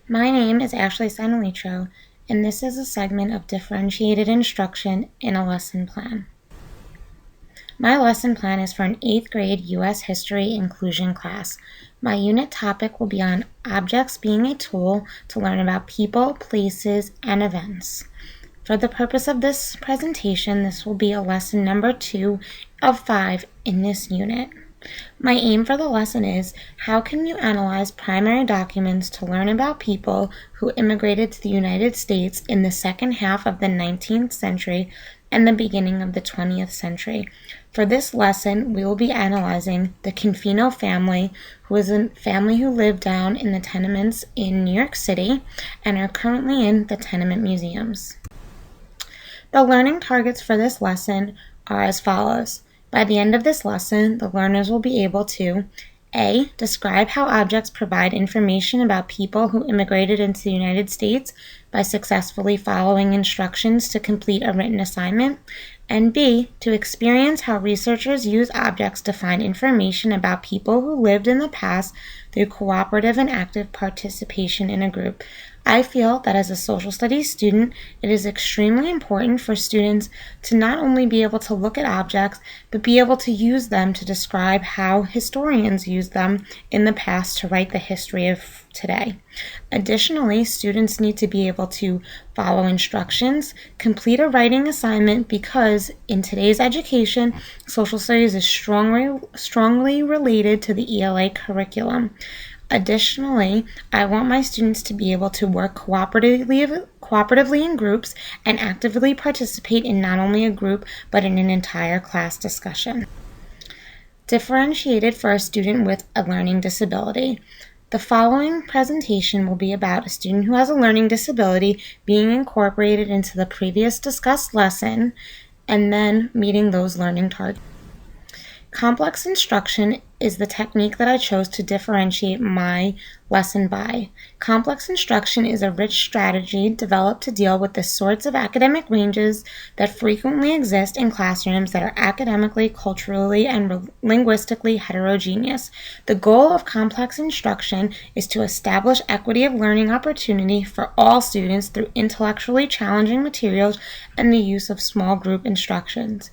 My name is Ashley Sanalitro, and this is a segment of differentiated instruction in a lesson plan. My lesson plan is for an 8th grade U.S. History Inclusion class. My unit topic will be on objects being a tool to learn about people, places, and events. For the purpose of this presentation, this will be a lesson number 2 of 5 in this unit. My aim for the lesson is, how can you analyze primary documents to learn about people who immigrated to the United States in the second half of the 19th century and the beginning of the 20th century? For this lesson, we will be analyzing the Confino family, who is a family who lived down in the tenements in New York City and are currently in the tenement museums. The learning targets for this lesson are as follows. By the end of this lesson, the learners will be able to A. Describe how objects provide information about people who immigrated into the United States by successfully following instructions to complete a written assignment, and B. To experience how researchers use objects to find information about people who lived in the past through cooperative and active participation in a group. I feel that as a social studies student, it is extremely important for students to not only be able to look at objects, but be able to use them to describe how historians used them in the past to write the history of today. Additionally, students need to be able to follow instructions, complete a writing assignment, because in today's education, social studies is strongly related to the ELA curriculum. Additionally, I want my students to be able to work cooperatively in groups and actively participate in not only a group, but in an entire class discussion. Differentiated for a student with a learning disability. The following presentation will be about a student who has a learning disability being incorporated into the previous discussed lesson and then meeting those learning targets. Complex instruction is the technique that I chose to differentiate my lesson by. Complex instruction is a rich strategy developed to deal with the sorts of academic ranges that frequently exist in classrooms that are academically, culturally, and linguistically heterogeneous. The goal of complex instruction is to establish equity of learning opportunity for all students through intellectually challenging materials and the use of small group instructions.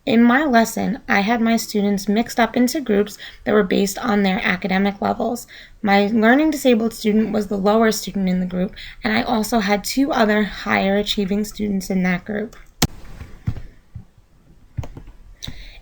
In my lesson, I had my students mixed up into groups that were based on their academic levels. My learning disabled student was the lower student in the group, and I also had 2 other higher achieving students in that group.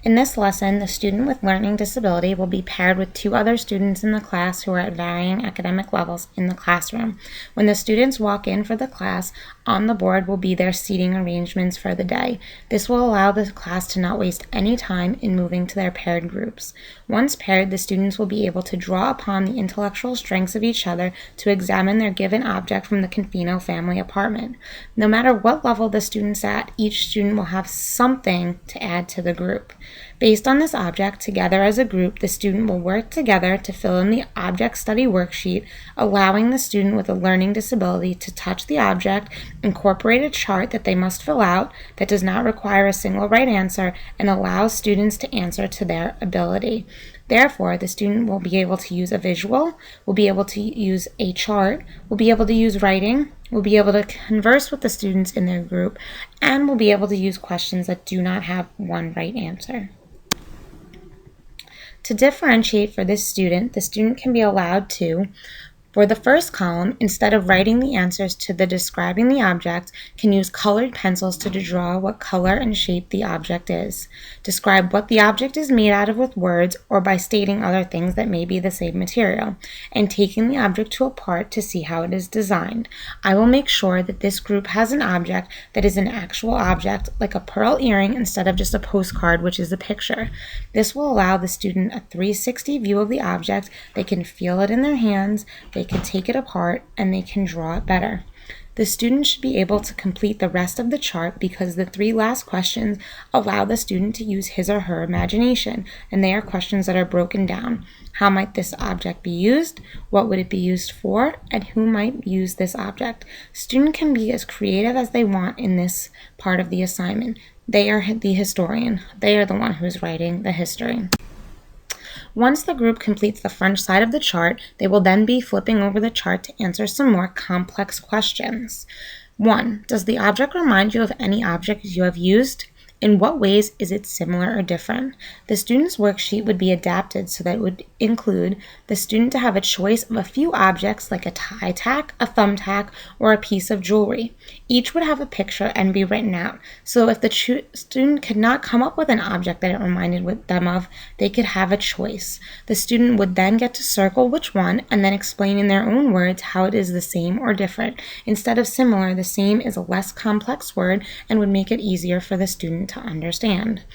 In this lesson, the student with learning disability will be paired with 2 other students in the class who are at varying academic levels in the classroom. When the students walk in for the class, on the board will be their seating arrangements for the day. This will allow the class to not waste any time in moving to their paired groups. Once paired, the students will be able to draw upon the intellectual strengths of each other to examine their given object from the Confino family apartment. No matter what level the student's at, each student will have something to add to the group. Based on this object, together as a group, the student will work together to fill in the object study worksheet, allowing the student with a learning disability to touch the object, incorporate a chart that they must fill out that does not require a single right answer, and allows students to answer to their ability. Therefore, the student will be able to use a visual, will be able to use a chart, will be able to use writing, will be able to converse with the students in their group, and will be able to use questions that do not have one right answer. To differentiate for this student, the student can be allowed to, for the first column, instead of writing the answers to the describing the object, can use colored pencils to draw what color and shape the object is. Describe what the object is made out of with words or by stating other things that may be the same material, and taking the object to a part to see how it is designed. I will make sure that this group has an object that is an actual object, like a pearl earring instead of just a postcard, which is a picture. This will allow the student a 360 view of the object. They can feel it in their hands, they can take it apart, and they can draw it better. The student should be able to complete the rest of the chart because the 3 last questions allow the student to use his or her imagination, and they are questions that are broken down. How might this object be used? What would it be used for? And who might use this object? Student can be as creative as they want in this part of the assignment. They are the historian. They are the one who's writing the history. Once the group completes the front side of the chart, they will then be flipping over the chart to answer some more complex questions. 1. Does the object remind you of any object you have used? In what ways is it similar or different? The student's worksheet would be adapted so that it would include the student to have a choice of a few objects like a tie tack, a thumbtack, or a piece of jewelry. Each would have a picture and be written out. So if the student could not come up with an object that it reminded them of, they could have a choice. The student would then get to circle which one and then explain in their own words how it is the same or different. Instead of similar, the same is a less complex word and would make it easier for the student to understand.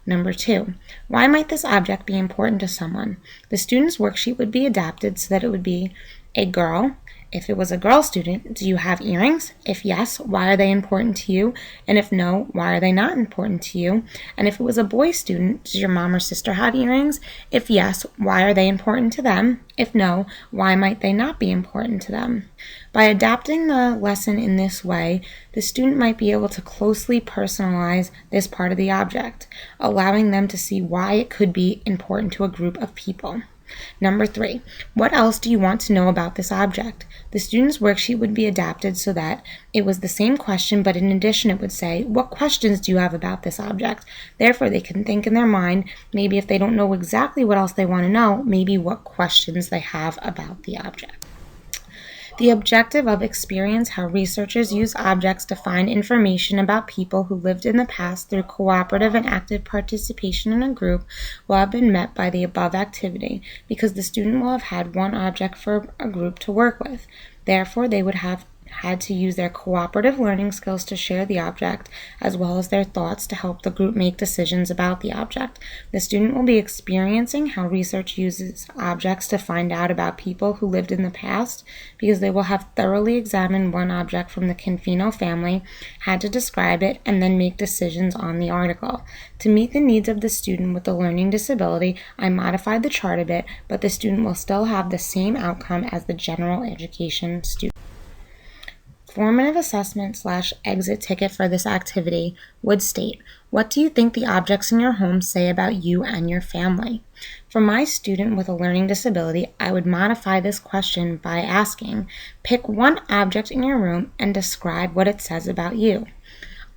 Number 2, why might this object be important to someone? The student's worksheet would be adapted so that it would be a girl. If it was a girl student, do you have earrings? If yes, why are they important to you? And if no, why are they not important to you? And if it was a boy student, does your mom or sister have earrings? If yes, why are they important to them? If no, why might they not be important to them? By adapting the lesson in this way, the student might be able to closely personalize this part of the object, allowing them to see why it could be important to a group of people. Number 3, what else do you want to know about this object? The student's worksheet would be adapted so that it was the same question, but in addition it would say, what questions do you have about this object? Therefore, they can think in their mind, maybe if they don't know exactly what else they want to know, maybe what questions they have about the object. The objective of experience how researchers use objects to find information about people who lived in the past through cooperative and active participation in a group will have been met by the above activity because the student will have had one object for a group to work with. Therefore, they would have had to use their cooperative learning skills to share the object, as well as their thoughts to help the group make decisions about the object. The student will be experiencing how research uses objects to find out about people who lived in the past, because they will have thoroughly examined one object from the Confino family, had to describe it, and then make decisions on the article. To meet the needs of the student with a learning disability, I modified the chart a bit, but the student will still have the same outcome as the general education student. Formative assessment / exit ticket for this activity would state, what do you think the objects in your home say about you and your family? For my student with a learning disability, I would modify this question by asking, pick one object in your room and describe what it says about you.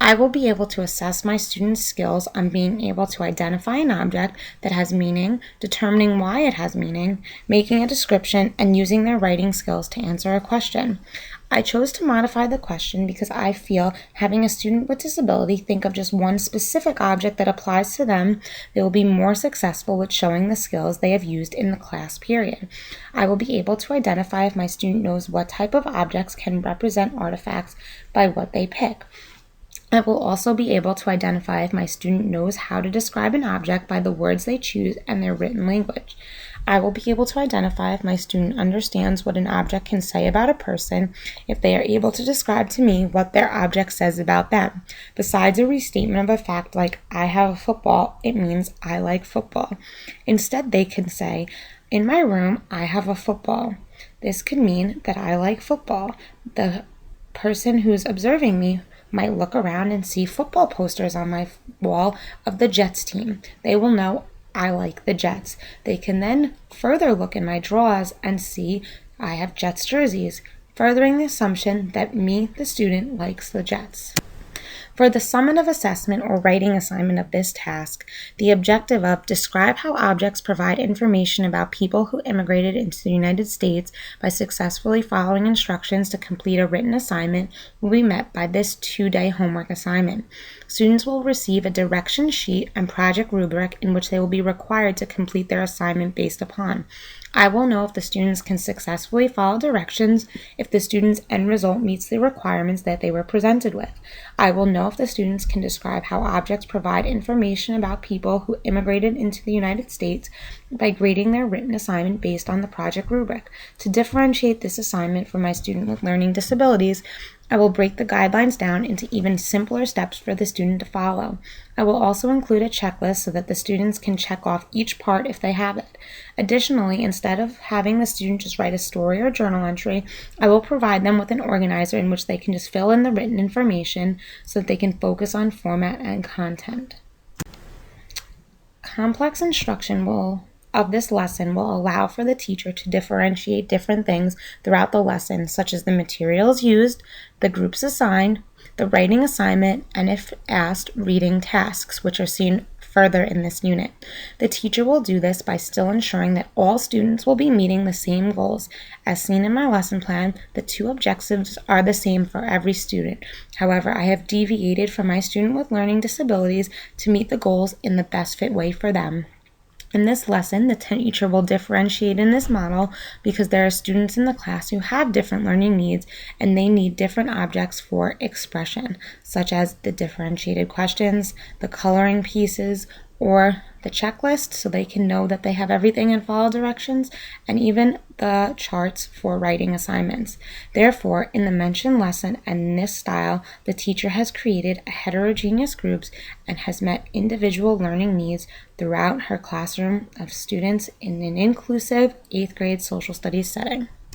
I will be able to assess my students' skills on being able to identify an object that has meaning, determining why it has meaning, making a description, and using their writing skills to answer a question. I chose to modify the question because I feel having a student with disability think of just one specific object that applies to them, they will be more successful with showing the skills they have used in the class period. I will be able to identify if my student knows what type of objects can represent artifacts by what they pick. I will also be able to identify if my student knows how to describe an object by the words they choose and their written language. I will be able to identify if my student understands what an object can say about a person if they are able to describe to me what their object says about them. Besides a restatement of a fact like, I have a football, it means I like football. Instead, they can say, in my room, I have a football. This could mean that I like football. The person who's observing me might look around and see football posters on my wall of the Jets team. They will know I like the Jets. They can then further look in my drawers and see I have Jets jerseys, furthering the assumption that me, the student, likes the Jets. For the summative assessment or writing assignment of this task, the objective of describe how objects provide information about people who immigrated into the United States by successfully following instructions to complete a written assignment will be met by this 2-day homework assignment. Students will receive a direction sheet and project rubric in which they will be required to complete their assignment based upon. I will know if the students can successfully follow directions, if the student's end result meets the requirements that they were presented with. I will know if the students can describe how objects provide information about people who immigrated into the United States by grading their written assignment based on the project rubric. To differentiate this assignment from my student with learning disabilities, I will break the guidelines down into even simpler steps for the student to follow. I will also include a checklist so that the students can check off each part if they have it. Additionally, instead of having the student just write a story or journal entry, I will provide them with an organizer in which they can just fill in the written information so that they can focus on format and content. Complex instruction will of this lesson will allow for the teacher to differentiate different things throughout the lesson, such as the materials used, the groups assigned, the writing assignment, and if asked, reading tasks, which are seen further in this unit. The teacher will do this by still ensuring that all students will be meeting the same goals. As seen in my lesson plan, the two objectives are the same for every student. However, I have deviated from my student with learning disabilities to meet the goals in the best fit way for them. In this lesson, the teacher will differentiate in this model because there are students in the class who have different learning needs and they need different objects for expression, such as the differentiated questions, the coloring pieces, or the checklist so they can know that they have everything and follow directions, and even the charts for writing assignments. Therefore, in the mentioned lesson and in this style, the teacher has created a heterogeneous groups and has met individual learning needs throughout her classroom of students in an inclusive 8th grade social studies setting.